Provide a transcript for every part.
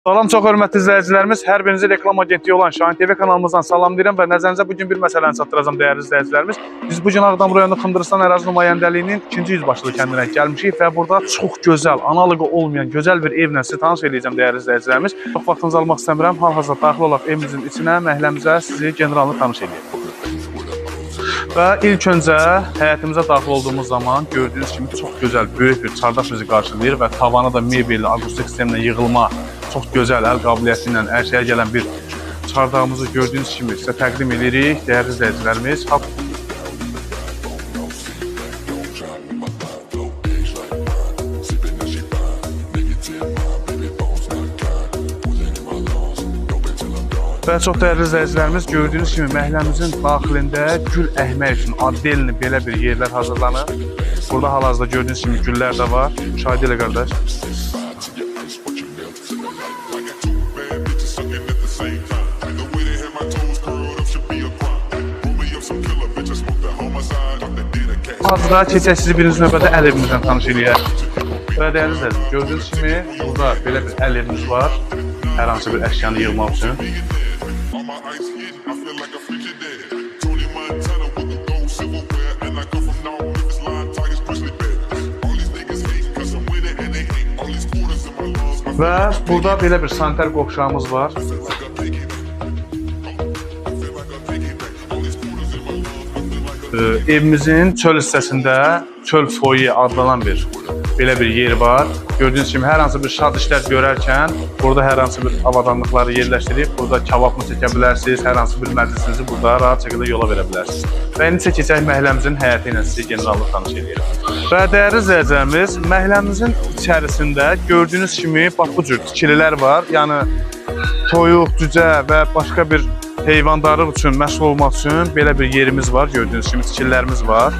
Salam, çox hörmətli izləyicilərimiz. Hər birinizi reklam agentliyi olan Şahin TV kanalımızdan salamlayıram və nəzərinizə bugün bir məsələni çatdıracağım dəyərli izləyicilərimiz. Biz bugün Ağdam rayonu Xındırıstan ərazi nümayəndəliyinin 2-ci yüzbaşılı kəndinə gəlmişik və burada çox gözəl, analoqu olmayan gözəl bir evlə sizi tanış edəcəm dəyərli izləyicilərimiz. Çox vaxtınızı almaq istəmirəm. Hal-hazırda daxil olaq evimizin içinə, məhəlləmizə sizi generalını tanış edək. Və ilk öncə həyətimizə daxil olduğumuz zaman gördüyünüz kimi çox gözəl, böyük bir çardaş bizi qarşılayır və tavanı da mebelli, akustik sistemlə yığılma, çox gözəl, əl qabiliyyəti ilə ərsəyə gələn bir çardağımızı gördüyünüz kimi sizə təqdim edirik, dəyərli izləyicilərimiz. Və çox dəyərli izləyicilərimiz, gördüyünüz kimi məhəlləmizin daxilində gül əhmək üçün addelini belə bir yerlər hazırlanır. Burada hal-hazırda gördüyünüz kimi güllər də var. Müşahidə elə qardaş. Hal-hazırda keçək sizi birinci növbədə əl evimizdən tanış eləyək. Və dəyərli izləyicilərimiz, gördüyünüz kimi burada belə bir əl evimiz var. Hər hansı bir əşyanı yığmaq üçün. Və burada belə bir sanitar qovşağımız var. Evimizin çöl hissəsində çöl foyi adlanan belə bir yer var. Gördüyünüz kimi hər hansı bir şad işlər görərkən burada hər hansı bir avadanlıqları yerləşdirib, burada kebabını çəkə bilərsiniz, hər hansı bir məclisinizi burada rahat şəkildə yola verə bilərsiniz. Və indi isə keçək məhəlləmizin həyəti ilə sizi generallı tanış edirik. Və dəyərli izləyicilərimiz, məhəlləmizin içərisində gördüyünüz kimi bax bu cür tikililər var. Yəni toyuq, cücə və başqa bir heyvandarlıq üçün məşğul olmaq üçün belə bir yerimiz var. Gördüyünüz kimi tikililərimiz var.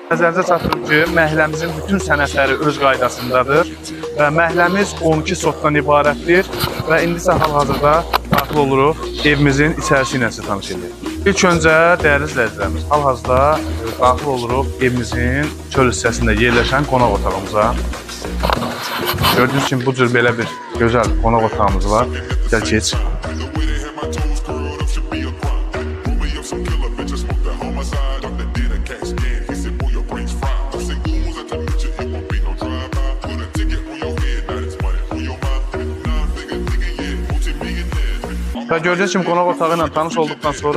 Nəzərinizə çatdırım ki, məhəlləmizin bütün sənədləri öz qaydasındadır və məhəlləmiz 12 sotdan ibarətdir və indi isə hal-hazırda daxil oluruq evimizin içərisi ilə sizi tanış edirik. İlk öncə dəyərli izləyicilərimiz, hal-hazırda daxil oluruq evimizin çöl hissəsində yerləşən qonaq otağımıza. Gördüyünüz kimi bu cür belə bir gözəl qonaq otağımız var. Gəl keç. Və gördüyünüz kimi qonaq otağı ilə tanış olduqdan sonra